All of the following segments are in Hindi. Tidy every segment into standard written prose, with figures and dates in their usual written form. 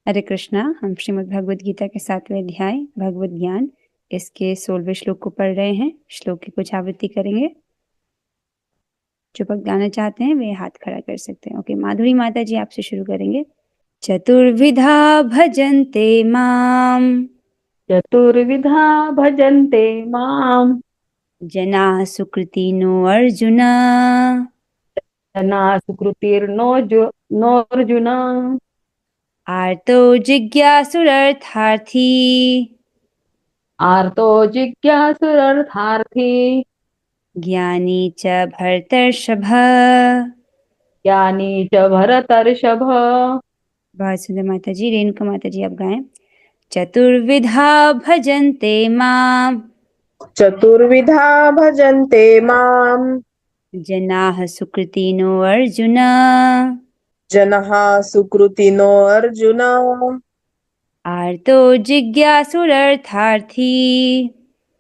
हरे कृष्णा। हम श्रीमद् भगवद गीता के 7वें अध्याय भगवत ज्ञान इसके 16वें श्लोक को पढ़ रहे हैं। श्लोक की कुछ आवृत्ति करेंगे। जो भक्त गाना चाहते हैं वे हाथ खड़ा कर सकते हैं। ओके, माधुरी माता जी आपसे शुरू करेंगे। चतुर्विधा भजन्ते माम चतुर्विधा भजन्ते माम् जनाः सुकृतिनो अर्जुन जना सुकृतिर्नोऽर्जुन आर्तो जिज्ञासुरर्थार्थी आर्तो जिज्ञासुरर्थार्थी ज्ञानी च भरतर्षभ। ज्ञानी च भरतर्षभ। बहुत सुंदर माता जी। रेणुका माता जी आप गाएं। चतुर्विधा भजन्ते माम् चतुर्विधा भजन्ते माम् जनाः सुकृतिनो अर्जुन जनः सुकृतिनो अर्जुन आर्तो जिज्ञासुरर्थार्थी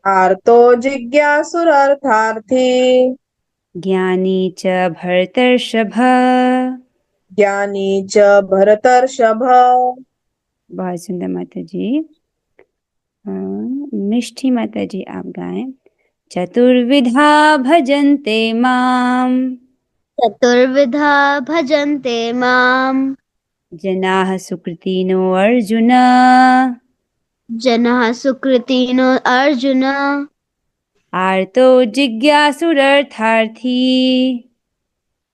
आर्तो जिज्ञासुरर्थार्थी ज्ञानी च भरतर्षभ। ज्ञानी च भरतर्षभ। बहुत सुंदर माता जी। मिष्ठी माता जी आप गाएं। चतुर्विधा भजन्ते माम् चतुर्विधा भजन्ते माम् जनाः सुकृतिनो अर्जुन जनाः सुकृतिनो अर्जुन आर्तो जिज्ञासुरर्थार्थी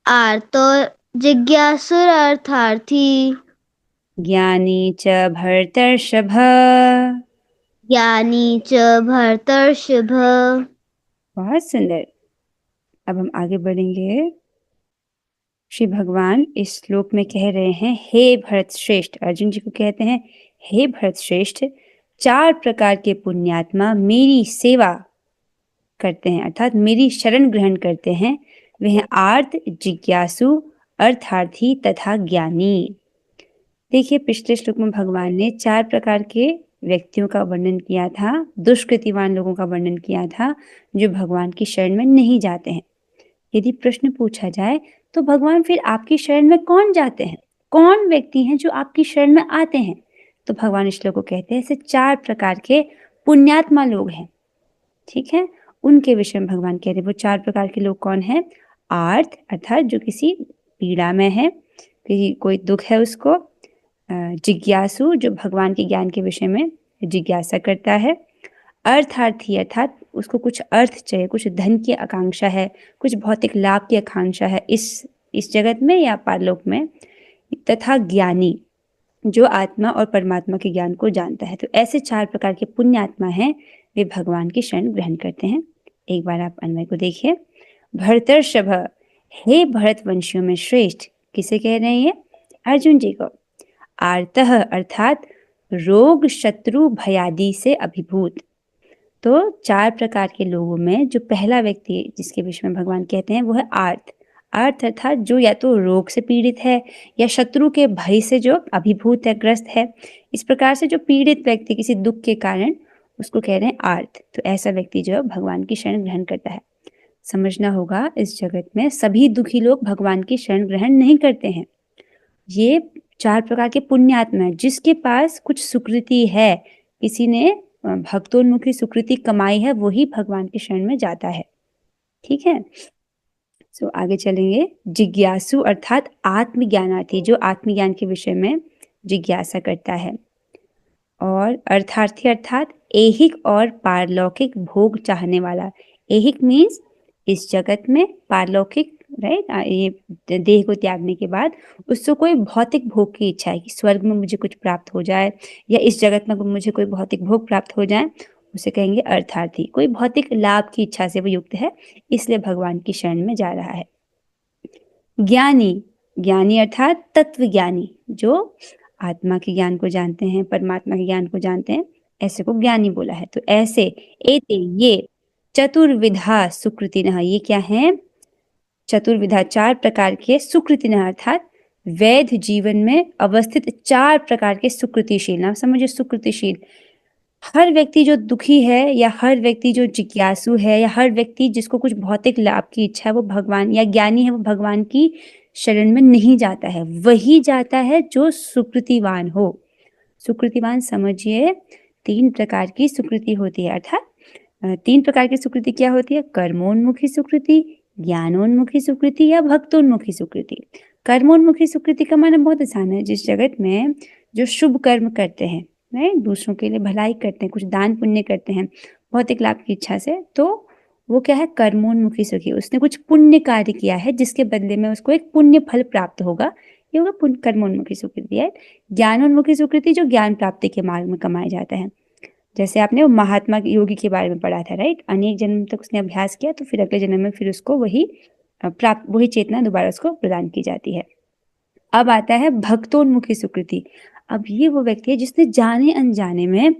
आर्तो जिज्ञासुरर्थार्थी ज्ञानी च भरतर्षभ। ज्ञानी च भरतर्षभ। बहुत सुंदर। अब हम आगे बढ़ेंगे। श्री भगवान इस श्लोक में कह रहे हैं, हे भरत श्रेष्ठ, अर्जुन जी को कहते हैं, हे भरत श्रेष्ठ, 4 प्रकार के पुण्यात्मा मेरी सेवा करते हैं अर्थात मेरी शरण ग्रहण करते हैं। वे हैं आर्त, जिज्ञासु, अर्थार्थी तथा ज्ञानी। देखिए, पिछले श्लोक में भगवान ने 4 प्रकार के व्यक्तियों का वर्णन किया था, दुष्कृतिवान लोगों का वर्णन किया था, जो भगवान की शरण में नहीं जाते हैं। यदि प्रश्न पूछा जाए तो भगवान फिर आपकी शरण में कौन जाते हैं, कौन व्यक्ति हैं जो आपकी शरण में आते हैं, तो भगवान इस श्लोक को कहते हैं ऐसे 4 प्रकार के पुण्यात्मा लोग हैं। ठीक है, उनके विषय में भगवान कहते हैं। वो 4 प्रकार के लोग कौन हैं? आर्त अर्थात जो किसी पीड़ा में है, किसी कोई दुख है उसको। जिज्ञासु जो भगवान के ज्ञान के विषय में जिज्ञासा करता है। अर्थार्थी अर्थात उसको कुछ अर्थ चाहिए, कुछ धन की आकांक्षा है, कुछ भौतिक लाभ की आकांक्षा है इस जगत में या पारलोक में। तथा ज्ञानी जो आत्मा और परमात्मा के ज्ञान को जानता है। तो ऐसे 4 प्रकार के पुण्य आत्मा हैं, वे भगवान की शरण ग्रहण करते हैं। एक बार आप अन्वय को देखिए। भरतर्षभ, हे भरत वंशियों में श्रेष्ठ, किसे कह रहे हैं ये? अर्जुन जी को। आर्तः अर्थात रोग शत्रु भयादि से अभिभूत। तो 4 प्रकार के लोगों में जो पहला व्यक्ति जिसके विषय में भगवान कहते हैं वो है आर्त। आर्त अर्थात जो या तो रोग से पीड़ित है या शत्रु के भय से जो अभिभूत है, ग्रस्त है। इस प्रकार से जो पीड़ित व्यक्ति किसी दुख के कारण, उसको कह रहे हैं आर्त। तो ऐसा व्यक्ति जो भगवान की शरण ग्रहण करता है। समझना होगा, इस जगत में सभी दुखी लोग भगवान की शरण ग्रहण नहीं करते हैं। ये 4 प्रकार के पुण्य आत्मा है, जिसके पास कुछ सुकृति है, किसी ने भक्तोन्मुखी सुकृति कमाई है, वही भगवान की शरण में जाता है। ठीक है, सो आगे चलेंगे। जिज्ञासु अर्थात आत्मज्ञानार्थी, जो आत्मज्ञान के विषय में जिज्ञासा करता है। और अर्थार्थी अर्थात ऐहिक और पारलौकिक भोग चाहने वाला। ऐहिक मीन्स इस जगत में, पारलौकिक राइट, ये देह को त्यागने के बाद उसको कोई भौतिक भोग की इच्छा है कि स्वर्ग में मुझे कुछ प्राप्त हो जाए या इस जगत में मुझे कोई भौतिक भोग प्राप्त हो जाए, उसे कहेंगे अर्थार्थी। कोई भौतिक लाभ की इच्छा से वो युक्त है, इसलिए भगवान की शरण में जा रहा है। ज्ञानी, ज्ञानी अर्थात तत्व ज्ञानी, जो आत्मा के ज्ञान को जानते हैं, परमात्मा के ज्ञान को जानते हैं, ऐसे को ज्ञानी बोला है। तो ऐसे एते ये चतुर्विधा सुकृतिनः, ये क्या है? चतुर्विधा 4 प्रकार के सुकृतिनः अर्थात वैध जीवन में अवस्थित 4 प्रकार के सुकृतिशील। नाम समझिए, सुकृतिशील हर व्यक्ति जो दुखी है या हर व्यक्ति जो जिज्ञासु है या हर व्यक्ति जिसको कुछ भौतिक लाभ की इच्छा है, वो भगवान या ज्ञानी है, वो भगवान की शरण में नहीं जाता है। वही जाता है जो सुकृतिवान हो। सुकृतिवान समझिए 3 प्रकार की सुकृति होती है, अर्थात 3 प्रकार की सुकृति क्या होती है? कर्मोन्मुखी सुकृति, ज्ञानोन्मुखी सुकृति या भक्तोन्मुखी सुकृति। कर्मोन्मुखी सुकृति का माना बहुत आसान है, जिस जगत में जो शुभ कर्म करते हैं, राइट, दूसरों के लिए भलाई करते हैं, कुछ दान पुण्य करते हैं भौतिक लाभ की इच्छा से, तो वो क्या है? कर्मोन्मुखी सुकृति। उसने कुछ पुण्य कार्य किया है जिसके बदले में उसको एक पुण्य फल प्राप्त होगा, ये होगा कर्मोन्मुखी सुकृति है। ज्ञानोन्मुखी सुकृति जो ज्ञान प्राप्ति के मार्ग में कमाया जाता है, जैसे आपने वो महात्मा योगी के बारे में पढ़ा था, राइट, अनेक जन्म तक उसने अभ्यास किया तो फिर अगले जन्म में फिर उसको वही चेतना दोबारा उसको प्रदान की जाती है। अब आता है भक्तोन्मुखी सुकृति। अब ये वो व्यक्ति है जिसने जाने अनजाने में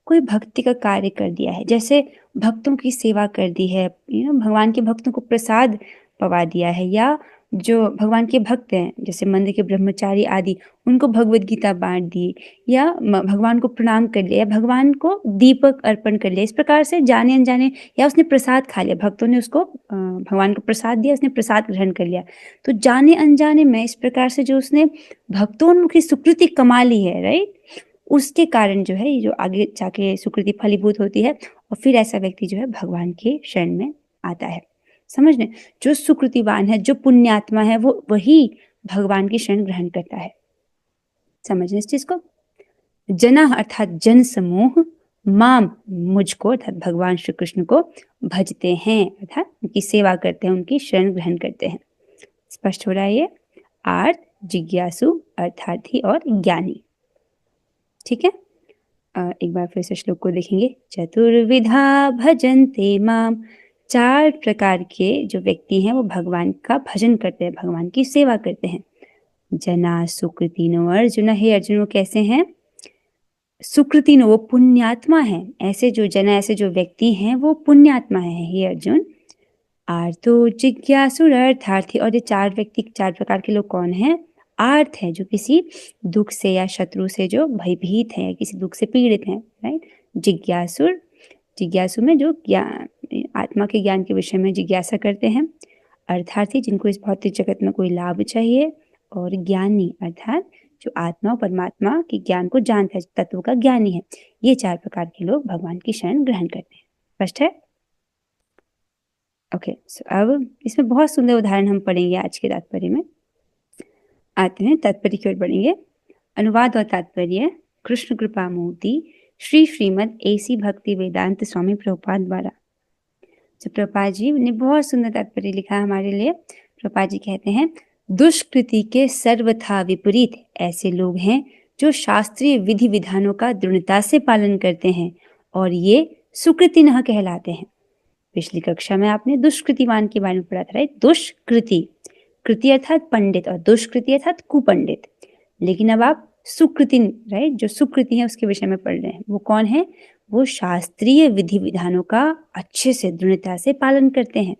कोई भक्ति का कार्य कर दिया है, जैसे भक्तों की सेवा कर दी है, भगवान के भक्तों को प्रसाद पवा दिया है, या जो भगवान के भक्त हैं जैसे मंदिर के ब्रह्मचारी आदि, उनको भगवत गीता बांट दी, या भगवान को प्रणाम कर लिया, या भगवान को दीपक अर्पण कर लिया। इस प्रकार से जाने अनजाने, या उसने प्रसाद खा लिया, भक्तों ने उसको भगवान को प्रसाद दिया, उसने प्रसाद ग्रहण कर लिया, तो जाने अनजाने में इस प्रकार से जो उसने भक्तोन्मुखी सुकृति कमा ली है, राइट, उसके कारण जो है ये जो आगे जाके सुकृति फलीभूत होती है, और फिर ऐसा व्यक्ति जो है भगवान के शरण में आता है। समझ लें, जो सुकृतिवान है, जो पुण्यात्मा है, वो वही भगवान की शरण ग्रहण करता है। समझ इस चीज को। जना अर्थात जन समूह, माम मुझको अर्थात भगवान श्री कृष्ण को भजते हैं, अर्थात उनकी सेवा करते हैं, उनकी शरण ग्रहण करते हैं। स्पष्ट हो रहा है ये? आर्त, जिज्ञासु, अर्थार्थी और ज्ञानी। ठीक है, एक बार फिर से श्लोक को देखेंगे। चतुर्विधा भजन्ते माम, 4 प्रकार के जो व्यक्ति हैं वो भगवान का भजन करते हैं, भगवान की सेवा करते हैं। जना सुकृतिनो अर्जुन, हे अर्जुन वो कैसे हैं? सुकृतिनो, वो पुण्यात्मा है। ऐसे जो जना, ऐसे जो व्यक्ति हैं वो पुण्यात्मा है हे अर्जुन। आर्तो जिज्ञासु अर्थार्थी, और ये 4 व्यक्ति, 4 प्रकार के लोग कौन हैं? आर्थ है, जो किसी दुख से या शत्रु से जो भयभीत है, किसी दुख से पीड़ित है, राइट। जिज्ञासुर, जिज्ञासु में जो ज्ञान, आत्मा के ज्ञान के विषय में जिज्ञासा करते हैं। अर्थार्थी, जिनको इस भौतिक जगत में कोई लाभ चाहिए। और ज्ञानी, अर्थात जो आत्मा और परमात्मा के ज्ञान को जानता है, तत्व का ज्ञानी है। ये 4 प्रकार के लोग भगवान की शरण ग्रहण करते हैं। स्पष्ट है? ओके, सो अब इसमें बहुत सुंदर उदाहरण हम पढ़ेंगे आज के तात्पर्य में। आते हैं तात्पर्य की ओर बढ़ेंगे। अनुवाद और तात्पर्य कृष्ण कृपा मूर्ति श्री श्रीमद AC भक्ति वेदांत स्वामी प्रभुपाद द्वारा। तो प्रभुपाद जी ने बहुत सुंदर तात्पर्य लिखा हमारे लिए। प्रभुपाद जी कहते हैं, दुष्कृति के सर्वथा विपरीत ऐसे लोग हैं जो शास्त्रीय विधि विधानों का दृढ़ता से पालन करते हैं और ये सुकृतिनः कहलाते हैं। पिछली कक्षा में आपने दुष्कृतिवान के बारे में पढ़ा था, राइट। दुष्कृति, कृति अर्थात पंडित और दुष्कृति अर्थात कुपंडित। लेकिन अब आप सुकृति, राइट, जो सुकृति है उसके विषय में पढ़ रहे हैं। वो कौन है? वो शास्त्रीय विधि विधानों का अच्छे से दृढ़ता से पालन करते हैं।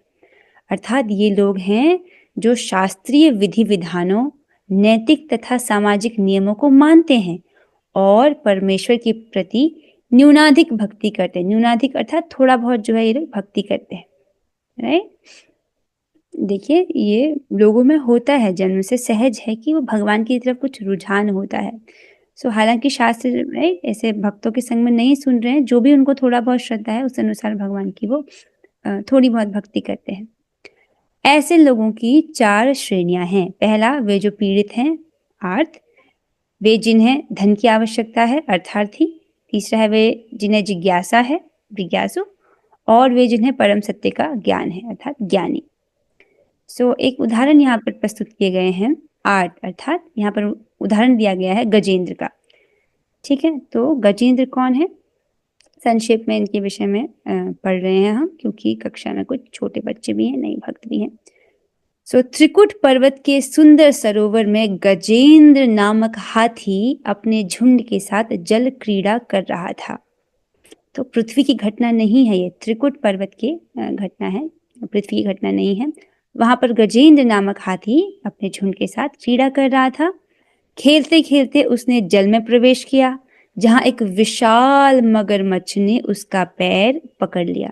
अर्थात ये लोग हैं जो शास्त्रीय विधि विधानों, नैतिक तथा सामाजिक नियमों को मानते हैं और परमेश्वर के प्रति न्यूनाधिक भक्ति करते हैं। न्यूनाधिक अर्थात थोड़ा बहुत जो है ये लोग भक्ति करते हैं, राइट। देखिए, ये लोगों में होता है, जन्म से सहज है कि वो भगवान की तरफ कुछ रुझान होता है। सो हालांकि शास्त्र, राइट, ऐसे भक्तों के संग में नहीं सुन रहे हैं, जो भी उनको थोड़ा बहुत श्रद्धा है उस अनुसार भगवान की वो थोड़ी बहुत भक्ति करते हैं। ऐसे लोगों की 4 श्रेणियां हैं। पहला, वे जो पीड़ित हैं, आर्त। वे जिन्हें धन की आवश्यकता है, अर्थार्थी। तीसरा है वे जिन्हें जिज्ञासा है, जिज्ञासु। और वे जिन्हें परम सत्य का ज्ञान है, अर्थात ज्ञानी। सो एक उदाहरण यहाँ पर प्रस्तुत किए गए हैं। आर्त अर्थात यहाँ पर उदाहरण दिया गया है गजेंद्र का। ठीक है, तो गजेंद्र कौन है? संक्षेप में इनके विषय में पढ़ रहे हैं हम, क्योंकि कक्षा में कुछ छोटे बच्चे भी हैं, नई भक्त भी हैं। सो त्रिकुट पर्वत के सुंदर सरोवर में गजेंद्र नामक हाथी अपने झुंड के साथ जल क्रीड़ा कर रहा था। तो पृथ्वी की घटना नहीं है ये, त्रिकुट पर्वत की घटना है, पृथ्वी की घटना नहीं है। वहां पर गजेंद्र नामक हाथी अपने झुंड के साथ क्रीड़ा कर रहा था। खेलते खेलते उसने जल में प्रवेश किया, जहां एक विशाल मगरमच्छ ने उसका पैर पकड़ लिया।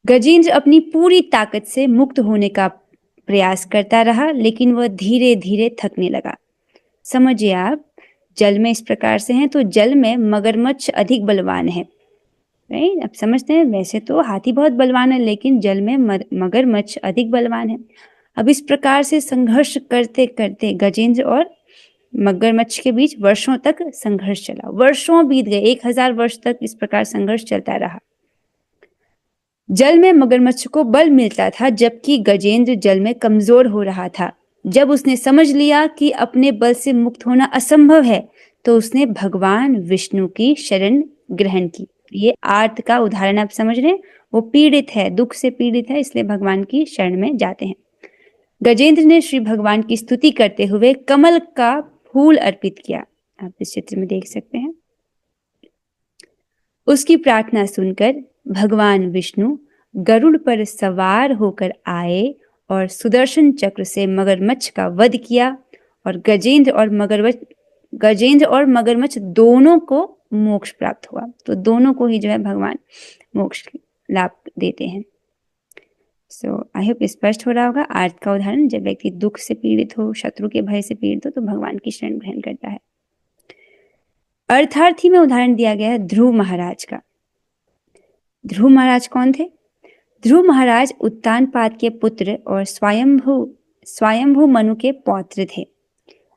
गजेंद्र अपनी पूरी ताकत से मुक्त होने का प्रयास करता रहा, लेकिन वह धीरे धीरे थकने लगा। समझिए आप, जल में इस प्रकार से हैं, तो जल में मगरमच्छ अधिक बलवान है। राइट, अब समझते हैं, वैसे तो हाथी बहुत बलवान है, लेकिन जल में मगरमच्छ अधिक बलवान है। अब इस प्रकार से संघर्ष करते करते गजेंद्र और मगरमच्छ के बीच वर्षों तक संघर्ष चला। वर्षों बीत गए, 1000 वर्ष तक इस प्रकार संघर्ष चलता रहा। जल में मगरमच्छ को बल मिलता था, जबकि गजेंद्र जल में कमजोर हो रहा था। जब उसने समझ लिया कि अपने बल से मुक्त होना असंभव है, तो उसने भगवान विष्णु की शरण ग्रहण की। ये आर्त का उदाहरण आप समझ रहे हैं, वो पीड़ित है, दुख से पीड़ित है, इसलिए भगवान की शरण में जाते हैं। गजेंद्र ने श्री भगवान की स्तुति करते हुए कमल का फूल अर्पित किया। आप इस चित्र में देख सकते हैं। उसकी प्रार्थना सुनकर भगवान विष्णु गरुड़ पर सवार होकर आए और सुदर्शन चक्र से मगरमच्छ का वध किया, और गजेंद्र और मगरमच्छ दोनों को मोक्ष प्राप्त हुआ। तो दोनों को ही जो है भगवान मोक्ष लाभ देते हैं। सो आई होप स्पष्ट हो रहा होगा। आर्त का उदाहरण, जब व्यक्ति दुख से पीड़ित हो, शत्रु के भय से पीड़ित हो, तो भगवान की शरण ग्रहण करता है। अर्थार्थी में उदाहरण दिया गया है ध्रुव महाराज का। ध्रुव महाराज कौन थे? ध्रुव महाराज उत्तानपाद के पुत्र और स्वयंभू मनु के पौत्र थे।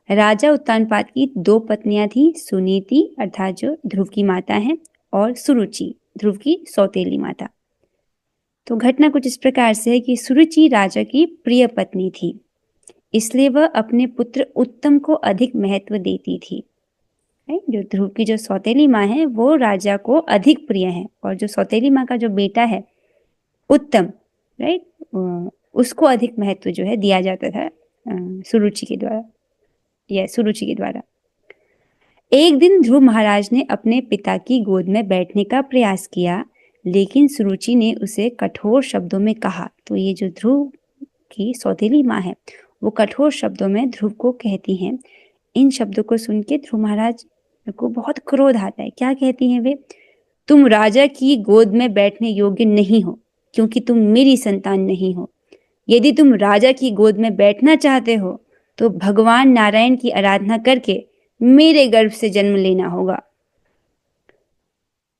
राजा उत्तानपाद की 2 पत्नियां थी, सुनीति अर्थात जो ध्रुव की माता हैं, और सुरुचि ध्रुव की सौतेली माता। तो घटना कुछ इस प्रकार से है कि सुरुचि राजा की प्रिय पत्नी थी, इसलिए वह अपने पुत्र उत्तम को अधिक महत्व देती थी। जो ध्रुव की जो सौतेली माँ है वो राजा को अधिक प्रिय है, और जो सौतेली माँ का जो बेटा है उत्तम, राइट, उसको अधिक महत्व जो है दिया जाता था सुरुचि के द्वारा। एक दिन ध्रुव महाराज ने अपने पिता की गोद में बैठने का प्रयास किया, लेकिन सुरुचि ने उसे कठोर शब्दों में कहा। तो ये जो ध्रुव की सौतेली माँ है वो कठोर शब्दों में ध्रुव को कहती हैं। इन शब्दों को सुन के ध्रुव महाराज को बहुत क्रोध आता है। क्या कहती हैं वे? तुम राजा की गोद में बैठने योग्य नहीं हो, क्योंकि तुम मेरी संतान नहीं हो। यदि तुम राजा की गोद में बैठना चाहते हो तो भगवान नारायण की आराधना करके मेरे गर्भ से जन्म लेना होगा।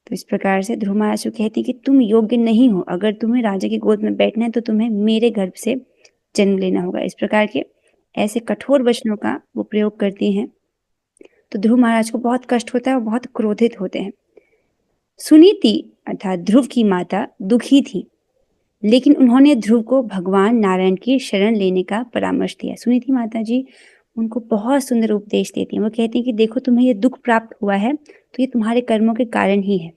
तो इस प्रकार से ध्रुव महाराज को कहती कि तुम योग्य नहीं हो, अगर तुम्हें राजा की गोद में बैठना है तो तुम्हें मेरे गर्भ से जन्म लेना होगा। इस प्रकार के ऐसे कठोर वचनों का वो प्रयोग करती हैं। तो ध्रुव महाराज को बहुत कष्ट होता है और बहुत क्रोधित होते हैं। सुनीति अर्थात ध्रुव की माता दुखी थी, लेकिन उन्होंने ध्रुव को भगवान नारायण की शरण लेने का परामर्श दिया। सुनीति माता जी उनको बहुत सुंदर उपदेश देती हैं। वो कहती हैं कि देखो, तुम्हें ये दुख प्राप्त हुआ है तो ये तुम्हारे कर्मों के कारण ही है।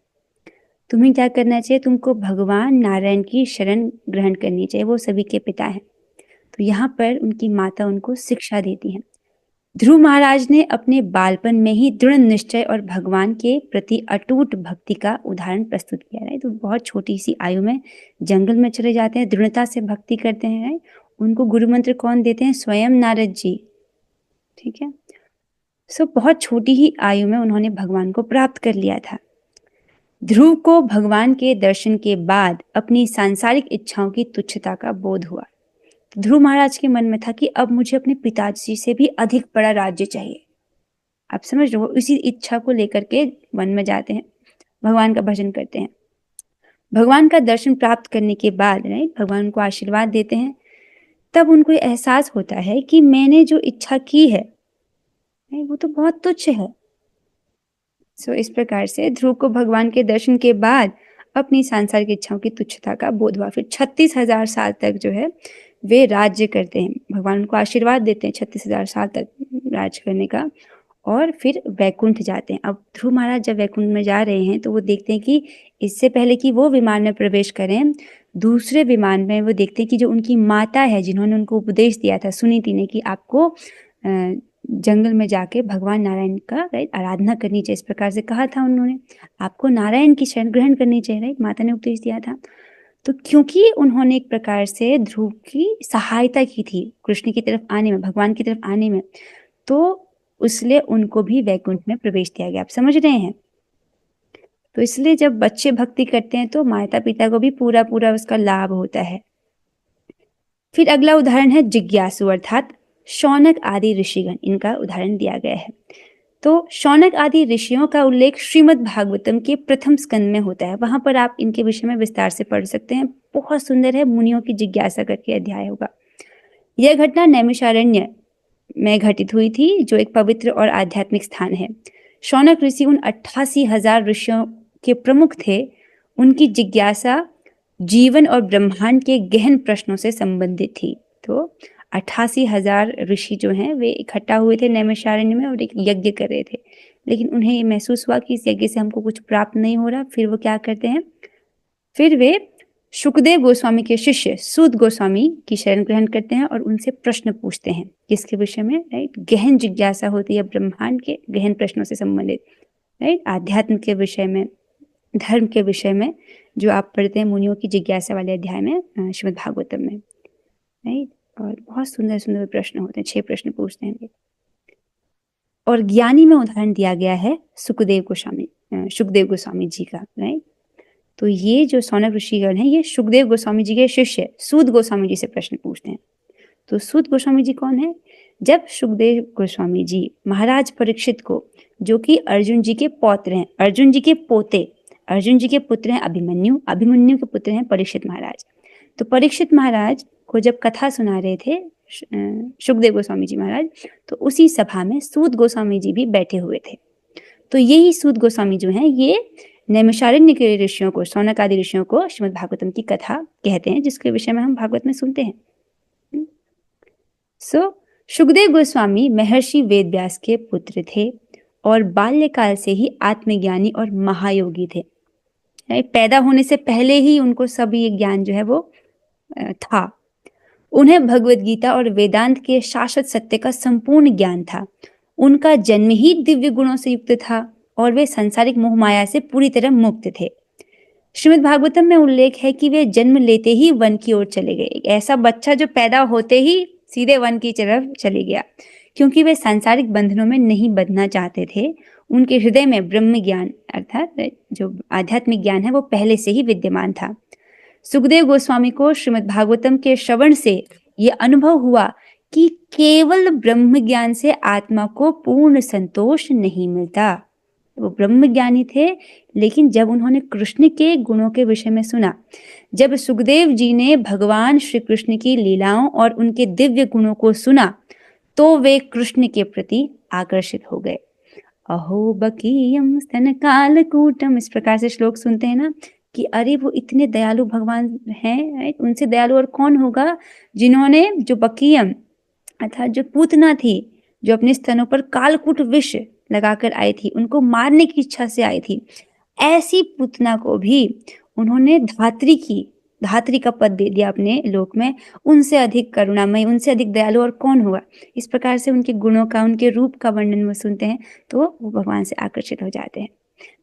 तुम्हें क्या करना चाहिए? तुमको भगवान नारायण की शरण ग्रहण करनी चाहिए, वो सभी के पिता हैं। तो यहाँ पर उनकी माता उनको शिक्षा देती हैं। ध्रुव महाराज ने अपने बालपन में ही दृढ़ निश्चय और भगवान के प्रति अटूट भक्ति का उदाहरण प्रस्तुत किया है। तो बहुत छोटी सी आयु में जंगल में चले जाते हैं, दृढ़ता से भक्ति करते हैं। उनको गुरु मंत्र कौन देते हैं? स्वयं नारद जी। ठीक है, सो बहुत छोटी ही आयु में उन्होंने भगवान को प्राप्त कर लिया था। ध्रुव को भगवान के दर्शन के बाद अपनी सांसारिक इच्छाओं की तुच्छता का बोध हुआ। ध्रुव महाराज के मन में था कि अब मुझे अपने पिताजी से भी अधिक बड़ा राज्य चाहिए। आप समझ रहे हो, इसी इच्छा को लेकर के वन में जाते हैं, भगवान का भजन करते हैं। भगवान का दर्शन प्राप्त करने के बाद भगवान उनको आशीर्वाद देते हैं। तब उनको एहसास होता है कि मैंने जो इच्छा की है वो तो बहुत तुच्छ है। सो इस प्रकार से ध्रुव को भगवान के दर्शन के बाद अपनी सांसारिक इच्छाओं की तुच्छता का बोध हुआ। फिर 36,000 साल तक जो है वे राज्य करते हैं। भगवान उनको आशीर्वाद देते हैं 36,000 साल तक राज करने का, और फिर वैकुंठ जाते हैं। अब ध्रुव महाराज जब वैकुंठ में जा रहे हैं तो वो देखते हैं कि इससे पहले कि वो विमान में प्रवेश करें, दूसरे विमान में वो देखते हैं कि जो उनकी माता है, जिन्होंने उनको उपदेश दिया था सुनीति ने कि आपको जंगल में जाके भगवान नारायण का आराधना करनी चाहिए, इस प्रकार से कहा था उन्होंने, आपको नारायण की शरण ग्रहण करनी चाहिए, माता ने उपदेश दिया था। तो क्योंकि उन्होंने एक प्रकार से ध्रुव की सहायता की थी कृष्ण की तरफ आने में, भगवान की तरफ आने में, तो इसलिए उनको भी वैकुंठ में प्रवेश दिया गया। आप समझ रहे हैं? तो इसलिए जब बच्चे भक्ति करते हैं तो माता पिता को भी पूरा पूरा उसका लाभ होता है। फिर अगला उदाहरण है जिज्ञासु अर्थात शौनक आदि ऋषिगण। इनका उदाहरण दिया गया है। तो शौनक आदि ऋषियों का उल्लेख श्रीमद् भागवतम के प्रथम स्कंद में होता है। वहां पर आप इनके विषय में विस्तार से पढ़ सकते हैं। बहुत सुंदर है, मुनियों की जिज्ञासा करके अध्याय होगा। यह घटना नैमिषारण्य में घटित हुई थी, जो एक पवित्र और आध्यात्मिक स्थान है। शौनक ऋषि उन 88,000 ऋषियों के प्रमुख थे। उनकी जिज्ञासा जीवन और ब्रह्मांड के गहन प्रश्नों से संबंधित थी। तो 88,000 ऋषि जो हैं वे इकट्ठा हुए थे नैमिषारण्य में और एक यज्ञ कर रहे थे, लेकिन उन्हें ये महसूस हुआ कि इस यज्ञ से हमको कुछ प्राप्त नहीं हो रहा। फिर वो क्या करते हैं, फिर वे शुकदेव गोस्वामी के शिष्य सूत गोस्वामी की शरण ग्रहण करते हैं और उनसे प्रश्न पूछते हैं किसके विषय में, राइट। गहन जिज्ञासा होती है ब्रह्मांड के गहन प्रश्नों से संबंधित, राइट। आध्यात्म के विषय में, धर्म के विषय में, जो आप पढ़ते हैं मुनियों की जिज्ञासा वाले अध्याय में श्रीमद् भागवतम में, राइट। और बहुत सुंदर सुंदर प्रश्न होते हैं, 6 प्रश्न पूछते हैं। और ज्ञानी में उदाहरण दिया गया है सुखदेव गोस्वामी जी का, राइट। तो ये जो शौनक ऋषिगण हैं ये सुखदेव गोस्वामी जी के शिष्य सूत गोस्वामी जी से प्रश्न पूछते हैं। तो सूत गोस्वामी जी कौन है? जब सुखदेव गोस्वामी जी महाराज परीक्षित को, जो कि अर्जुन जी के पौत्र हैं, अर्जुन जी के पोते, अर्जुन जी के पुत्र हैं अभिमन्यु, अभिमन्यु के पुत्र हैं परीक्षित महाराज। तो परीक्षित महाराज को जब कथा सुना रहे थे सुखदेव गोस्वामी जी महाराज, तो उसी सभा में सूत गोस्वामी जी भी बैठे हुए थे। तो यही सूत गोस्वामी जो हैं ये नैमिषारण्य के ऋषियों को, शौनक आदि ऋषियों को श्रीमद् भागवतम की कथा कहते हैं, जिसके विषय में हम भागवत में सुनते हैं। सुखदेव गोस्वामी महर्षि वेदव्यास के पुत्र थे और बाल्यकाल से ही आत्मज्ञानी और महायोगी थे। पैदा होने से पहले ही उनको सब ये ज्ञान जो है वो था। उन्हें भगवत गीता और वेदांत के शाश्वत सत्य का संपूर्ण ज्ञान था। उनका जन्म ही दिव्य गुणों से युक्त था और वे सांसारिक मोह माया से पूरी तरह मुक्त थे। श्रीमद् भागवतम में उल्लेख है कि वे जन्म लेते ही वन की ओर चले गए। ऐसा बच्चा जो पैदा होते ही सीधे वन की तरफ चले गया, क्योंकि वे सांसारिक बंधनों में नहीं बंधना चाहते थे। उनके हृदय में ब्रह्म ज्ञान अर्थात जो आध्यात्मिक ज्ञान है वो पहले से ही विद्यमान था। सुखदेव गोस्वामी को श्रीमद् भागवतम के श्रवण से ये अनुभव हुआ कि केवल ब्रह्म ज्ञान से आत्मा को पूर्ण संतोष नहीं मिलता। वो ब्रह्म ज्ञानी थे, लेकिन जब उन्होंने कृष्ण के गुणों के विषय में सुना, जब सुखदेव जी ने भगवान श्री कृष्ण की लीलाओं और उनके दिव्य गुणों को सुना, तो वे कृष्ण के प्रति आकर्षित हो गए। अहो बकीयम स्तन कालकूटम, इस प्रकार से श्लोक सुनते हैं ना कि अरे वो इतने दयालु भगवान हैं, उनसे दयालु और कौन होगा, जिन्होंने जो बकीयम अर्थात जो पूतना थी, जो अपने स्तनों पर कालकूट विष लगाकर आई थी, उनको मारने की इच्छा से आई थी, ऐसी पूतना को भी उन्होंने धात्री का पद दे दिया अपने लोक में। उनसे अधिक करुणामय, उनसे अधिक दयालु और कौन होगा। इस प्रकार से उनके गुणों का, उनके रूप का वर्णन वो सुनते हैं तो वो भगवान से आकर्षित हो जाते हैं।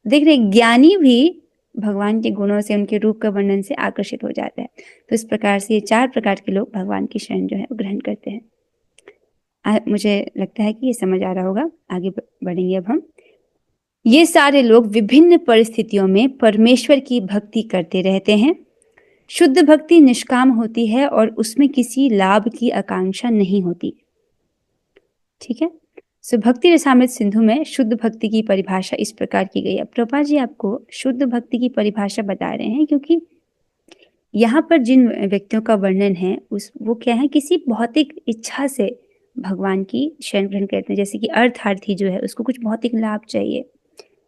देख रहे, ज्ञानी भी भगवान के गुणों से, उनके रूप का वर्णन से आकर्षित हो जाता है। तो इस प्रकार से ये 4 प्रकार के लोग भगवान की शरण जो है वो ग्रहण करते हैं। मुझे लगता है कि ये समझ आ रहा होगा। आगे बढ़ेंगे अब हम। ये सारे लोग विभिन्न परिस्थितियों में परमेश्वर की भक्ति करते रहते हैं। शुद्ध भक्ति निष्काम होती है और उसमें किसी लाभ की आकांक्षा नहीं होती। ठीक है। भक्ति रसामृत सिंधु में शुद्ध भक्ति की परिभाषा इस प्रकार की गई है। प्रभा जी आपको शुद्ध भक्ति की परिभाषा बता रहे हैं, क्योंकि यहाँ पर जिन व्यक्तियों का वर्णन है वो क्या है, किसी भौतिक इच्छा से भगवान की शरण ग्रहण करते हैं। जैसे कि अर्थार्थी जो है उसको कुछ भौतिक लाभ चाहिए,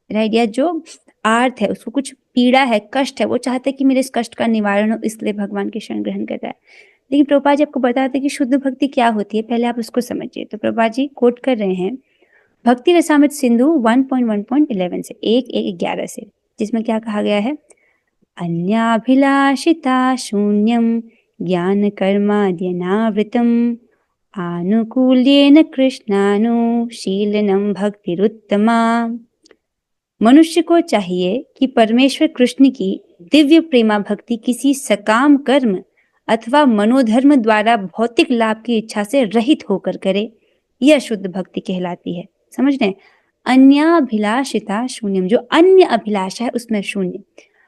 राइट। या जो आर्थ है उसको कुछ पीड़ा है, कष्ट है, वो चाहता है कि मेरे इस कष्ट का निवारण हो, इसलिए भगवान की शरण ग्रहण करता है। लेकिन प्रभुपाद जी आपको बताते हैं कि शुद्ध भक्ति क्या होती है, पहले आप उसको समझिए। तो प्रभुपाद जी कोट कर रहे हैं भक्ति रसामृत सिंधु 1.1.11 से 1.1.11 से, जिसमें क्या कहा गया है, अन्याभिलाषिता शून्यम ज्ञान कर्माद्यनावृतम आनुकूल्येन कृष्णानुशीलनम भक्तिरुत्तमा। मनुष्य को चाहिए कि परमेश्वर कृष्ण की दिव्य प्रेमा भक्ति किसी सकाम कर्म अथवा मनोधर्म द्वारा भौतिक लाभ की इच्छा से रहित होकर करे। यह शुद्ध भक्ति कहलाती है। समझ रहे हैं? अन्याभिलाषिता शून्यम, जो अन्य अभिलाषा है उसमें शून्य।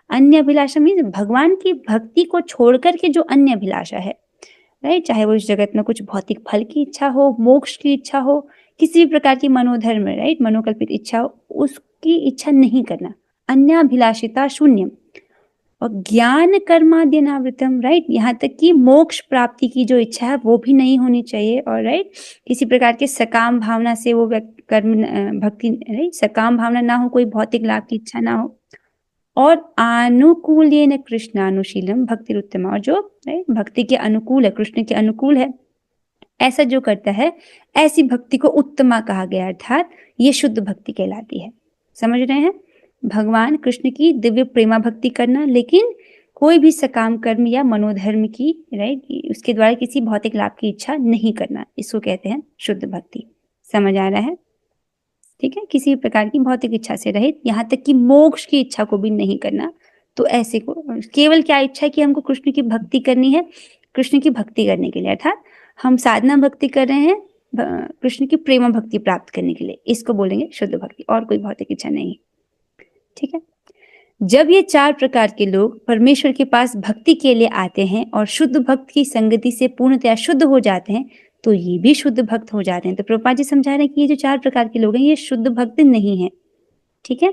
अन्य अभिलाषा मीन्स भगवान की भक्ति को छोड़ करके जो अन्य अभिलाषा है, राइट। चाहे वो इस जगत में कुछ भौतिक फल की इच्छा हो, मोक्ष की इच्छा हो, किसी भी प्रकार की मनोधर्म, राइट, मनोकल्पित इच्छा, उसकी इच्छा नहीं करना, अन्याभिलाषिता शून्यम, और ज्ञान कर्माद्यनावृतम, राइट, यहाँ तक कि मोक्ष प्राप्ति की जो इच्छा है वो भी नहीं होनी चाहिए, और राइट किसी प्रकार के सकाम भावना से वो कर्म भक्ति, राइट, सकाम भावना ना हो, कोई भौतिक लाभ की इच्छा ना हो, और अनुकूल्येन कृष्णानुशीलम भक्ति उत्तमा, और जो भक्ति के अनुकूल है, कृष्ण के अनुकूल है, ऐसा जो करता है, ऐसी भक्ति को उत्तमा कहा गया, अर्थात ये शुद्ध भक्ति कहलाती है। समझ रहे हैं? भगवान कृष्ण की दिव्य प्रेमा भक्ति करना, लेकिन कोई भी सकाम कर्म या मनोधर्म की, राइट, उसके द्वारा किसी भौतिक लाभ की इच्छा नहीं करना, इसको कहते हैं शुद्ध भक्ति। समझ आ रहा है? ठीक है, किसी भी प्रकार की भौतिक इच्छा से रहित, यहाँ तक कि मोक्ष की इच्छा को भी नहीं करना। तो ऐसे को केवल क्या इच्छा है कि हमको कृष्ण की भक्ति करनी है, कृष्ण की भक्ति करने के लिए, अर्थात हम साधना भक्ति कर रहे हैं कृष्ण की प्रेम भक्ति प्राप्त करने के लिए, इसको बोलेंगे शुद्ध भक्ति, और कोई भौतिक इच्छा नहीं। ठीक है, जब ये 4 प्रकार के लोग परमेश्वर के पास भक्ति के लिए आते हैं और शुद्ध भक्त की संगति से पूर्णतया शुद्ध हो जाते हैं, तो ये भी शुद्ध भक्त हो जाते हैं। तो प्रभुपाद जी समझा रहे हैं कि ये जो 4 प्रकार के लोग हैं ये शुद्ध भक्त नहीं है। ठीक है,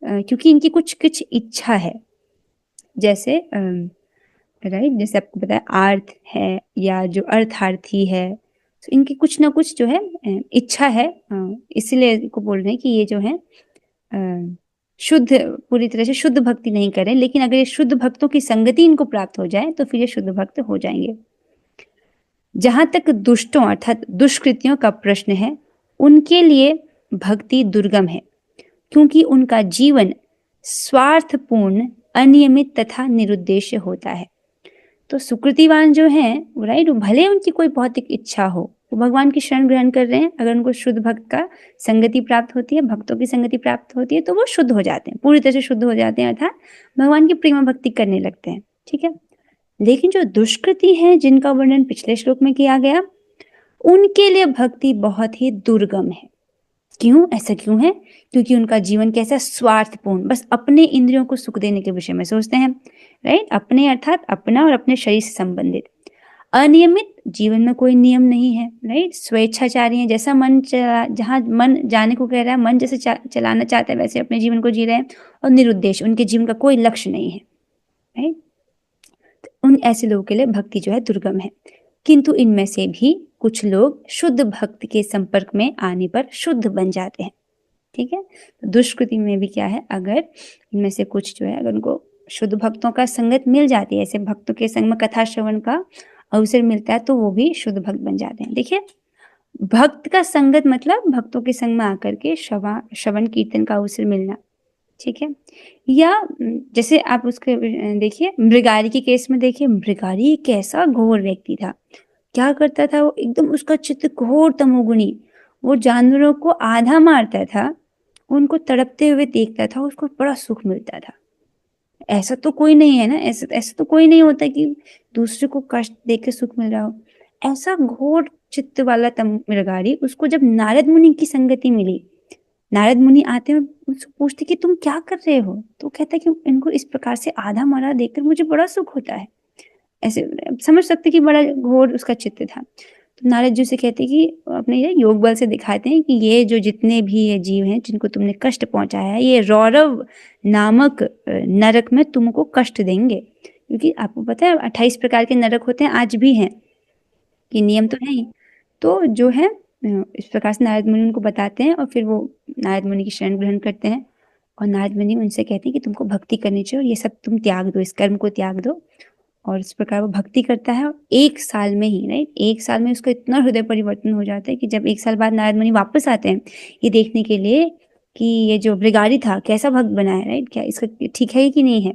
क्योंकि इनकी कुछ इच्छा है, जैसे राइट, जैसे आपको पता है आर्थ है या जो अर्थार्थी है, तो इनकी कुछ ना कुछ जो है इच्छा है, इसलिए इनको बोल रहे हैं कि ये जो है शुद्ध, पूरी तरह से शुद्ध भक्ति नहीं करें, लेकिन अगर ये शुद्ध भक्तों की संगति इनको प्राप्त हो जाए तो फिर ये शुद्ध भक्त हो जाएंगे। जहां तक दुष्टों अर्थात दुष्कृतियों का प्रश्न है, उनके लिए भक्ति दुर्गम है, क्योंकि उनका जीवन स्वार्थपूर्ण, अनियमित तथा निरुद्देश्य होता है। तो सुकृतिवान जो हैं, राइट, भले उनकी कोई भौतिक इच्छा हो, वो भगवान की शरण ग्रहण कर रहे हैं, अगर उनको शुद्ध भक्त का संगति प्राप्त होती है, भक्तों की संगति प्राप्त होती है, तो वो शुद्ध हो जाते हैं, पूरी तरह से शुद्ध हो जाते हैं, अर्थात भगवान की प्रेम भक्ति करने लगते हैं। ठीक है, लेकिन जो दुष्कृति हैं, जिनका वर्णन पिछले श्लोक में किया गया, उनके लिए भक्ति बहुत ही दुर्गम है। क्यों? ऐसा क्यों है? क्योंकि उनका जीवन कैसा, स्वार्थपूर्ण, बस अपने इंद्रियों को सुख देने के विषय में सोचते हैं, राइट, अपने अर्थात अपना और अपने शरीर से संबंधित। अनियमित, जीवन में कोई नियम नहीं है, राइट, स्वेच्छाचारी है, जैसा मन जहाँ मन जाने को कह रहा है, मन जैसे चलाना चाहता है वैसे अपने जीवन को जी रहे हैं, और निरुद्देश्य, उनके जीवन का कोई लक्ष्य नहीं है, राइट। उन ऐसे लोगों के लिए भक्ति जो है दुर्गम है। किंतु इनमें से भी कुछ लोग शुद्ध भक्त के संपर्क में आने पर शुद्ध बन जाते हैं। ठीक है, तो दुष्कृति में भी क्या है, अगर इनमें से कुछ जो है, अगर उनको शुद्ध भक्तों का संगत मिल जाती है, ऐसे भक्तों के संग में कथा श्रवण का अवसर मिलता है, तो वो भी शुद्ध भक्त बन जाते हैं। देखिए, भक्त का संगत मतलब भक्तों के संग में आकर के श्रवण कीर्तन का अवसर मिलना। ठीक है, या जैसे आप उसके देखिए मृगारी के केस में, देखिए मृगारी एक ऐसा घोर व्यक्ति था, क्या करता था वो, एकदम उसका चित्त घोर तमोगुणी, वो जानवरों को आधा मारता था, उनको तड़पते हुए देखता था, उसको बड़ा सुख मिलता था। ऐसा तो कोई नहीं है ना, ऐसा तो कोई नहीं होता कि दूसरे को कष्ट देकर सुख मिल रहा हो। ऐसा घोर चित्त वाला मृगारी, उसको जब नारद मुनि की संगति मिली, नारद मुनि आते हैं, उससे पूछते कि तुम क्या कर रहे हो, तो कहता है कि इनको इस प्रकार से आधा मरा देखकर मुझे बड़ा सुख होता है। ऐसे समझ सकते कि बड़ा घोर उसका चित्त था। तो नारद जी से कहते कि अपने ये योग बल से दिखाते हैं कि ये जो जितने भी ये जीव हैं जिनको तुमने कष्ट पहुंचाया है, ये रौरव नामक नरक में तुमको कष्ट देंगे। क्योंकि आपको पता है 28 प्रकार के नरक होते हैं, आज भी हैं, कि नियम तो है ही। तो जो है इस प्रकार से नारद मुनि उनको बताते हैं, और फिर वो नारद मुनि की शरण ग्रहण करते हैं, और नारद मुनि उनसे कहते हैं कि तुमको भक्ति करनी चाहिए, और ये सब तुम त्याग दो, इस कर्म को त्याग दो। और इस प्रकार वो भक्ति करता है, और 1 साल में ही, राइट, 1 साल में उसका इतना हृदय परिवर्तन हो जाता है कि जब 1 साल बाद नारद मुनि वापस आते हैं ये देखने के लिए कि ये जो मृगारी था कैसा भक्त बना है, राइट, क्या इसका ठीक है कि नहीं है,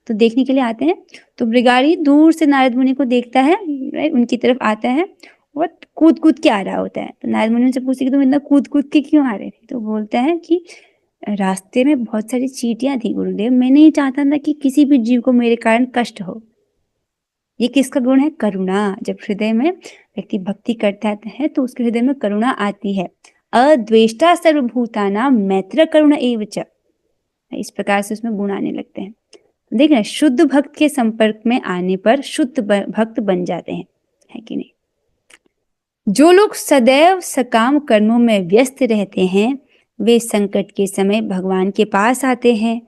तो देखने के लिए आते हैं। तो मृगारी दूर से नारद मुनि को देखता है, राइट, उनकी तरफ आता है और कूद कूद के आ रहा होता है। तो नारद मुनि उनसे पूछते कि तुम इतना कूद कूद के क्यों आ रहे थे? तो बोलता है कि रास्ते में बहुत सारी चींटियां थी गुरुदेव, मैं नहीं चाहता था कि किसी भी जीव को मेरे कारण कष्ट हो। ये किसका गुण है? करुणा। जब हृदय में व्यक्ति भक्ति करता है तो उसके हृदय में करुणा आती है। अद्वेष्टा सर्वभूतानां मैत्र करुणा एव च, इस प्रकार से उसमें गुण आने लगते हैं। देख रहे हैं, शुद्ध भक्त के संपर्क में आने पर शुद्ध भक्त बन जाते हैं, है कि नहीं? जो लोग सदैव सकाम कर्मों में व्यस्त रहते हैं वे संकट के समय भगवान के पास आते हैं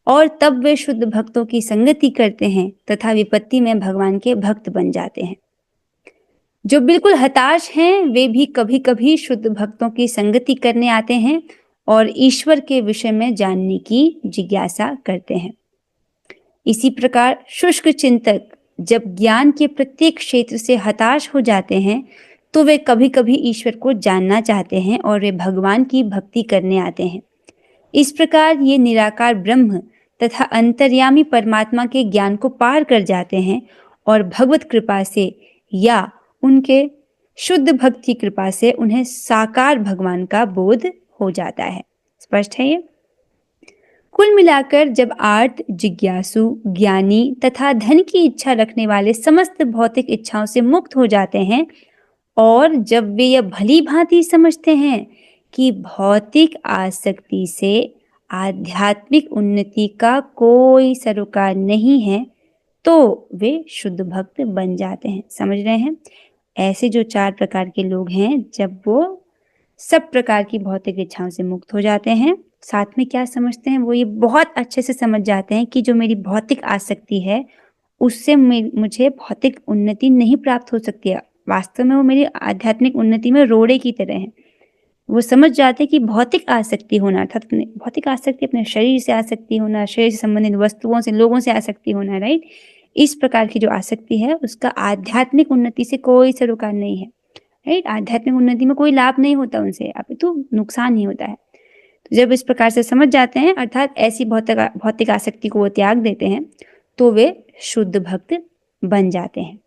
और तब वे शुद्ध भक्तों की संगति करते हैं तथा विपत्ति में भगवान के भक्त बन जाते हैं। जो बिल्कुल हताश हैं वे भी कभी कभी शुद्ध भक्तों की संगति करने आते हैं और ईश्वर के विषय में जानने की जिज्ञासा करते हैं। इसी प्रकार शुष्क चिंतक जब ज्ञान के प्रत्येक क्षेत्र से हताश हो जाते हैं तो वे कभी कभी ईश्वर को जानना चाहते हैं और वे भगवान की भक्ति करने आते हैं। इस प्रकार ये निराकार ब्रह्म तथा अंतर्यामी परमात्मा के ज्ञान को पार कर जाते हैं और भगवत कृपा से या उनके शुद्ध भक्त की कृपा से उन्हें साकार भगवान का बोध हो जाता है। स्पष्ट है ये? कुल मिलाकर जब आर्त, जिज्ञासु, ज्ञानी तथा धन की इच्छा रखने वाले समस्त भौतिक इच्छाओं से मुक्त हो जाते हैं और जब वे यह भली भांति समझते हैं कि भौतिक आसक्ति से आध्यात्मिक उन्नति का कोई सरोकार नहीं है तो वे शुद्ध भक्त बन जाते हैं। समझ रहे हैं? ऐसे जो 4 प्रकार के लोग हैं जब वो सब प्रकार की भौतिक इच्छाओं से मुक्त हो जाते हैं, साथ में क्या समझते हैं, वो ये बहुत अच्छे से समझ जाते हैं कि जो मेरी भौतिक आसक्ति है उससे मुझे भौतिक उन्नति नहीं प्राप्त हो सकती है। वास्तव में वो मेरी आध्यात्मिक उन्नति में रोड़े की तरह है। वो समझ जाते हैं कि भौतिक आसक्ति होना अर्थात भौतिक आसक्ति अपने शरीर से आसक्ति होना, शरीर से संबंधित वस्तुओं से, लोगों से आसक्ति होना, राइट। इस प्रकार की जो आसक्ति है उसका आध्यात्मिक उन्नति से कोई सरोकार नहीं है, राइट। आध्यात्मिक उन्नति में कोई लाभ नहीं होता उनसे, अपितु नुकसान ही होता है। तो जब इस प्रकार से समझ जाते हैं अर्थात ऐसी भौतिक आसक्ति को वो त्याग देते हैं तो वे शुद्ध भक्त बन जाते हैं।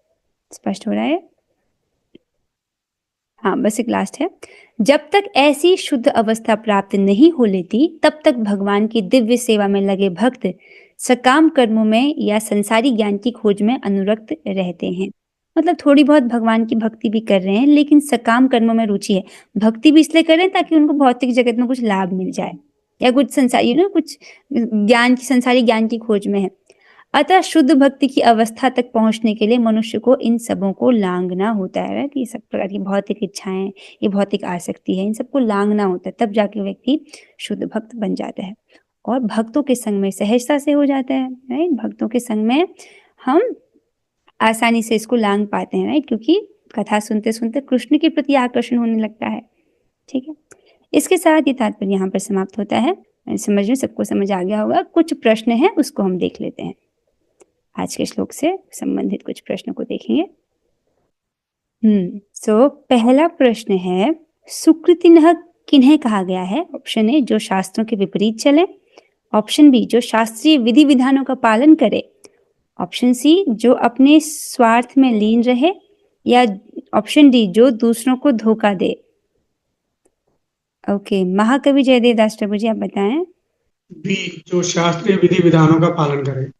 स्पष्ट हो रहा है? हाँ, बस एक लास्ट है। जब तक ऐसी शुद्ध अवस्था प्राप्त नहीं हो लेती तब तक भगवान की दिव्य सेवा में लगे भक्त सकाम कर्मों में या संसारी ज्ञान की खोज में अनुरक्त रहते हैं। मतलब थोड़ी बहुत भगवान की भक्ति भी कर रहे हैं लेकिन सकाम कर्मों में रुचि है। भक्ति भी इसलिए कर रहे हैं ताकि उनको भौतिक जगत में कुछ लाभ मिल जाए या कुछ संसारी कुछ ज्ञान की संसारी ज्ञान की खोज में है। अतः शुद्ध भक्ति की अवस्था तक पहुंचने के लिए मनुष्य को इन सबों को लांघना होता है कि सब प्रकार की भौतिक इच्छाएं, ये भौतिक आसक्ति है, इन सबको लांघना होता है, तब जाके व्यक्ति शुद्ध भक्त बन जाता है और भक्तों के संग में सहजता से हो जाता है, राइट। भक्तों के संग में हम आसानी से इसको लांघ पाते हैं, राइट, क्योंकि कथा सुनते सुनते कृष्ण के प्रति आकर्षण होने लगता है। ठीक है, इसके साथ ये तात्पर्य यहाँ पर समाप्त होता है। समझ में सबको समझ आ गया होगा। कुछ प्रश्न है उसको हम देख लेते हैं। आज के श्लोक से संबंधित कुछ प्रश्नों को देखेंगे। पहला प्रश्न है, सुकृतिनः किन्हें कहा गया है? ऑप्शन ए, जो शास्त्रों के विपरीत चले। ऑप्शन बी, जो शास्त्रीय विधि विधानों का पालन करे। ऑप्शन सी, जो अपने स्वार्थ में लीन रहे। या ऑप्शन डी, जो दूसरों को धोखा दे। ओके, महाकवि जयदेव दास प्रभु जी आप बताएं। बी, जो शास्त्रीय विधि विधानों का पालन करे।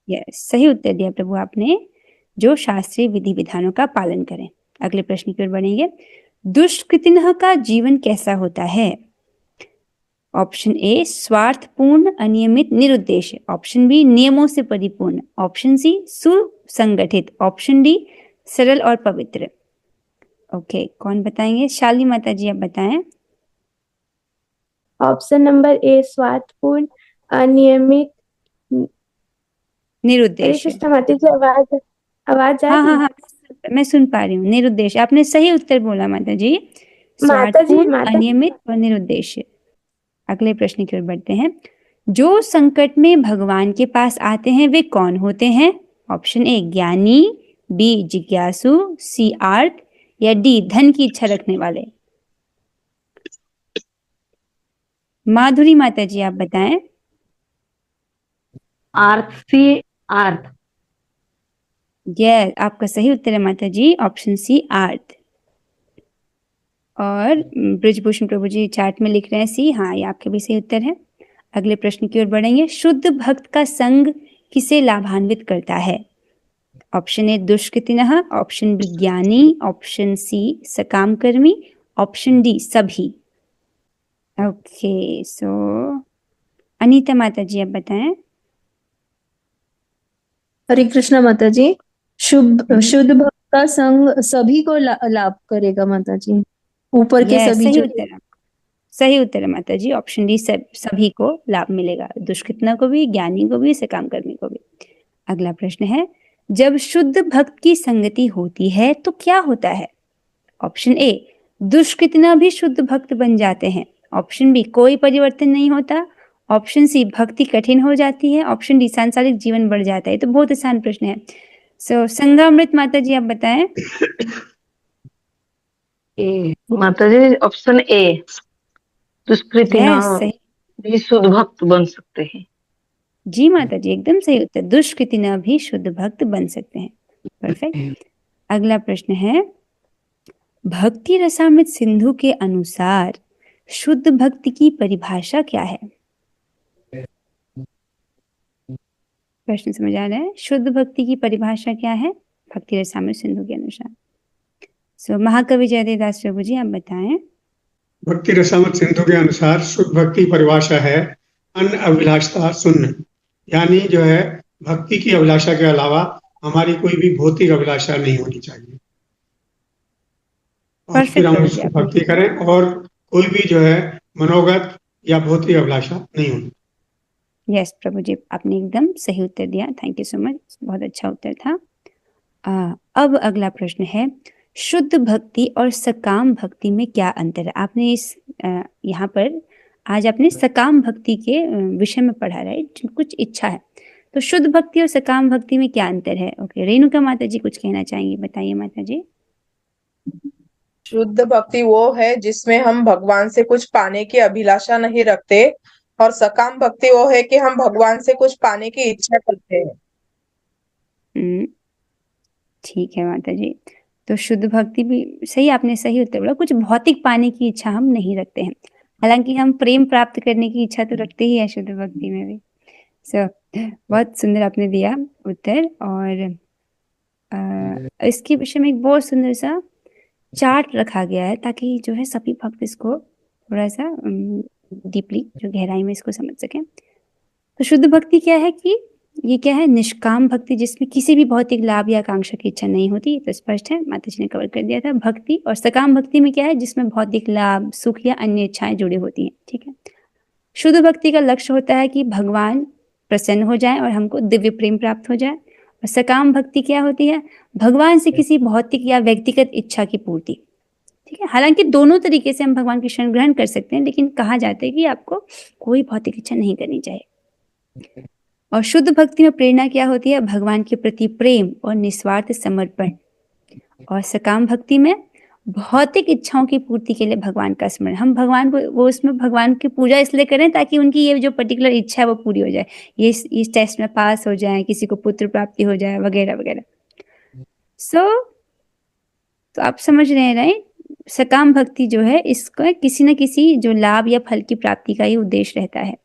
यस, सही उत्तर दिया प्रभु आपने, जो शास्त्रीय विधि विधानों का पालन करें। अगले प्रश्न की ओर बढ़ेंगे। दुष्कृतिनः का जीवन कैसा होता है? ऑप्शन ए, स्वार्थपूर्ण, अनियमित, निरुद्देश्य। ऑप्शन बी, नियमों से परिपूर्ण। ऑप्शन सी, सुसंगठित। ऑप्शन डी, सरल और पवित्र। ओके, कौन बताएंगे? शाली माता जी आप बताएं। ऑप्शन नंबर ए, स्वार्थपूर्ण, अनियमित, निरुद्देश्य। आवाज आ रही है? हाँ, मैं सुन पा रही हूँ। निरुद्देश्य, आपने सही उत्तर बोला माता जी। माता जी, स्वार्थपूर्ण, अनियमित और निरुद्देश्य। अगले प्रश्न की ओर बढ़ते हैं। जो संकट में भगवान के पास आते हैं वे कौन होते हैं? ऑप्शन ए, ज्ञानी। बी, जिज्ञासु। सी, आर्त। या डी, धन की इच्छा रखने वाले। माधुरी माता जी आप बताएं। आर्थ सी, आर्थ। यस, आपका सही उत्तर है माता जी, ऑप्शन सी, आर्त। और ब्रजभूषण प्रभु जी चार्ट में लिख रहे हैं सी। हाँ, ये आपके भी सही उत्तर है। अगले प्रश्न की ओर बढ़ेंगे। शुद्ध भक्त का संग किसे लाभान्वित करता है? ऑप्शन ए, दुष्कृतिनः। ऑप्शन बी, ज्ञानी। ऑप्शन सी, सकाम कर्मी। ऑप्शन डी, सभी। ओके, सो अनीता माता जी आप बताएं। हरे कृष्णा माता जी। शुद्ध भक्त का संग सभी को लाभ करेगा माता जी। ऊपर के यस, सभी सही जो उत्तर है। सही उत्तर है माता जी, ऑप्शन डी, सभी को लाभ मिलेगा, दुष्कृतना को भी, ज्ञानी को भी, सकाम कर्मी को भी। अगला प्रश्न है, जब शुद्ध भक्त की संगति होती है तो क्या होता है? ऑप्शन ए, दुष्कृतना भी शुद्ध भक्त बन जाते हैं। ऑप्शन बी, कोई परिवर्तन नहीं होता। ऑप्शन सी, भक्ति कठिन हो जाती है। ऑप्शन डी, सांसारिक जीवन बढ़ जाता है। तो बहुत आसान प्रश्न है। संगामृत माता जी आप बताएं। ए माता जी, ऑप्शन ए, दुष्कृतिना यस, सही भी शुद्ध भक्त बन सकते हैं। जी माता जी, एकदम सही उत्तर, दुष्कृतिना भी शुद्ध भक्त बन सकते हैं। परफेक्ट। अगला प्रश्न है, भक्ति रसामृत सिंधु के अनुसार शुद्ध भक्ति की परिभाषा क्या है? प्रश्न समझ आ रहा है? शुद्ध भक्ति की परिभाषा क्या है भक्ति रसामृत सिंधु के अनुसार? महाकवि जयदेव दास प्रभु जी आप बताएं। भक्ति रसामृत सिंधु के अनुसार शुद्ध भक्ति की परिभाषा है अन अभिलाषता शून्य, यानी जो है भक्ति की अभिलाषा के अलावा हमारी कोई भी भौतिक अभिलाषा नहीं होनी चाहिए, और फिर हम उसको भक्ति करें, और कोई भी जो है मनोगत या भौतिक अभिलाषा नहीं होनी। यस प्रभु जी, आपने एकदम सही उत्तर दिया, थैंक यू सो मच, बहुत अच्छा उत्तर था। अब अगला प्रश्न है, शुद्ध भक्ति और सकाम भक्ति में क्या अंतर है? आपने इस यहाँ पर आज आपने सकाम भक्ति के विषय में पढ़ा, राइट? कुछ इच्छा है, तो शुद्ध भक्ति और सकाम भक्ति में क्या अंतर है? ओके, रेणुका माता जी कुछ कहना चाहेंगी, बताइए माता जी। शुद्ध भक्ति वो है जिसमें हम भगवान से कुछ पाने की अभिलाषा नहीं रखते, और सकाम भक्ति वो है कि हम भगवान से कुछ पाने की इच्छा करते हैं। ठीक है माता जी, तो शुद्ध भक्ति भी सही, आपने सही उत्तर बोला, कुछ भौतिक पाने की इच्छा हम नहीं रखते हैं, हालांकि हम प्रेम प्राप्त करने की इच्छा तो रखते ही है शुद्ध भक्ति में भी। बहुत सुंदर आपने दिया उत्तर। और इसके विषय में एक बहुत सुंदर सा चार्ट रखा गया है ताकि जो है सभी भक्त इसको थोड़ा सा डीपली, जो गहराई में इसको समझ सकें। तो शुद्ध भक्ति क्या है कि ये क्या है? निष्काम भक्ति, जिसमें किसी भी भौतिक लाभ या आकांक्षा की इच्छा नहीं होती, तो स्पष्ट है, माता जी ने कवर कर दिया था। भक्ति और सकाम भक्ति में क्या है? जिसमें भौतिक लाभ, सुख या अन्य इच्छाएं जुड़ी होती हैं। ठीक है, शुद्ध भक्ति का लक्ष्य होता है कि भगवान प्रसन्न हो जाए और हमको दिव्य प्रेम प्राप्त हो जाए। और सकाम भक्ति क्या होती है? भगवान से किसी भौतिक या व्यक्तिगत इच्छा की पूर्ति। ठीक है, हालांकि दोनों तरीके से हम भगवान की शरण ग्रहण कर सकते हैं, लेकिन कहा जाता है कि आपको कोई भौतिक इच्छा नहीं करनी चाहिए। और शुद्ध भक्ति में प्रेरणा क्या होती है? भगवान के प्रति प्रेम और निस्वार्थ समर्पण। और सकाम भक्ति में भौतिक इच्छाओं की पूर्ति के लिए भगवान का स्मरण, हम भगवान को वो उसमें भगवान की पूजा इसलिए करें ताकि उनकी ये जो पर्टिकुलर इच्छा है वो पूरी हो जाए, ये इस टेस्ट में पास हो जाए, किसी को पुत्र प्राप्ति हो जाए, वगैरह वगैरह। तो आप समझ रहे हैं, राइट? सकाम भक्ति जो है, इसका किसी न किसी जो लाभ या फल की प्राप्ति का ही उद्देश्य रहता है।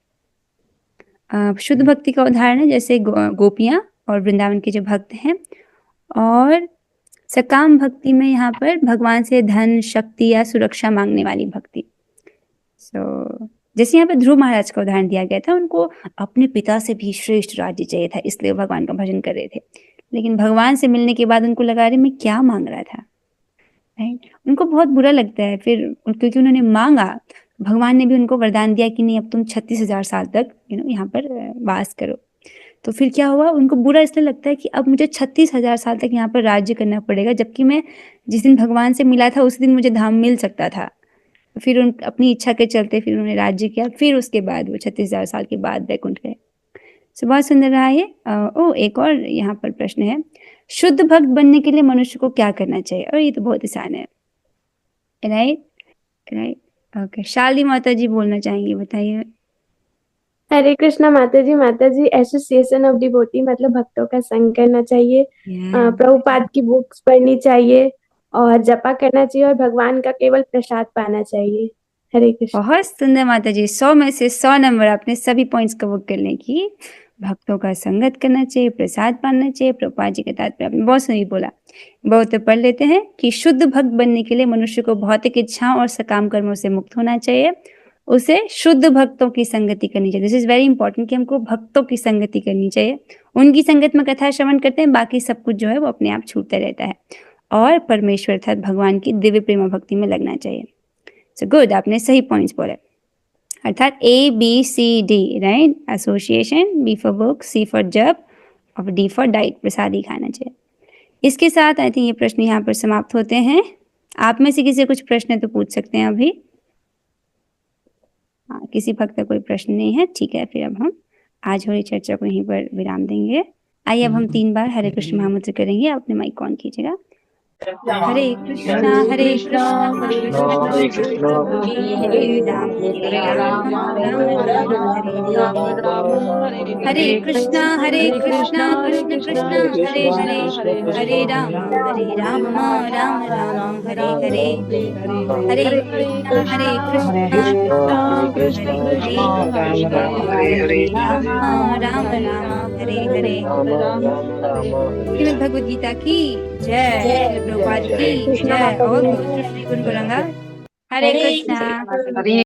शुद्ध भक्ति का उदाहरण है जैसे गोपियां और वृंदावन के जो भक्त हैं। और सकाम भक्ति में यहाँ पर भगवान से धन, शक्ति या सुरक्षा मांगने वाली भक्ति। जैसे यहाँ पर ध्रुव महाराज का उदाहरण दिया गया था, उनको अपने पिता से भी श्रेष्ठ राज्य चाहिए था, इसलिए भगवान का भजन कर रहे थे। लेकिन भगवान से मिलने के बाद उनको लगा, रहे मैं क्या मांग रहा था, राइट? उनको बहुत बुरा लगता है फिर, क्योंकि उन्होंने मांगा, भगवान ने भी उनको वरदान दिया कि नहीं, अब तुम 36,000 साल तक यहाँ पर वास करो। तो फिर क्या हुआ? उनको बुरा इसलिए लगता है कि अब मुझे 36,000 साल तक यहाँ पर राज्य करना पड़ेगा, जबकि मैं जिस दिन भगवान से मिला था उस दिन मुझे धाम मिल सकता था। फिर उन अपनी इच्छा के चलते फिर उन्होंने राज्य किया, फिर उसके बाद वो 36,000 साल के बाद वैकुंठ गए। बहुत सुंदर रहा ये। एक और यहाँ पर प्रश्न है, शुद्ध भक्त बनने के लिए मनुष्य को क्या करना चाहिए? और ये तो बहुत आसान है, राइट? ओके, शाली माता जी बोलना चाहेंगी, बताइए। हरे कृष्णा माता जी, एसोसिएशन ऑफ डिवोटी मतलब भक्तों का संग करना चाहिए, प्रभुपाद की बुक्स पढ़नी चाहिए और जपा करना चाहिए और भगवान का केवल प्रसाद पाना चाहिए। हरे कृष्ण। बहुत सुंदर माता जी, 100 में से 100 नंबर आपने सभी पॉइंट्स कवर करने की। भक्तों का संगत करना चाहिए, प्रसाद पाना चाहिए, प्रभुपाद जी के तात्पर्य आपने बहुत सही बोला। बहुत पढ़ लेते हैं कि शुद्ध भक्त बनने के लिए मनुष्य को भौतिक इच्छाओं और सकाम कर्मों से मुक्त होना चाहिए, उसे शुद्ध भक्तों की संगति करनी चाहिए। दिस इज वेरी इंपॉर्टेंट कि हमको भक्तों की संगति करनी चाहिए। उनकी संगत में कथा श्रवण करते हैं, बाकी सब कुछ जो है वो अपने आप छूटता रहता है। और परमेश्वर अर्थात भगवान की दिव्य प्रेमा भक्ति में लगना चाहिए। सो गुड, आपने सही पॉइंट्स बोले। अर्थात ABCD, right? Association, B for book, C for जप और D फॉर डाइट, प्रसाद ही खाना चाहिए। इसके साथ आई थिंक ये प्रश्न यहाँ पर समाप्त होते हैं। आप में से किसी कुछ प्रश्न है तो पूछ सकते हैं अभी। हाँ, किसी भक्त का कोई प्रश्न नहीं है, ठीक है। फिर अब हम आज हो रही चर्चा को यहीं पर विराम देंगे। आइए अब हम 3 बार हरे कृष्ण महामंत्र करेंगे। आप अपने माइक ऑन कीजिएगा। हरे कृष्णा हरे कृष्णा कृष्ण कृष्ण हरे राम राम राम हरे हरे। हरे कृष्णा कृष्ण कृष्ण हरे हरे, हरे राम राम राम हरे हरे। हरे कृष्णा कृष्ण हरे हरे, राम राम हरे हरे। श्रीमद् भगवद गीता की जय, प्रभुपाद की जय। और श्री गुरु गौरंगा। हरे कृष्णा।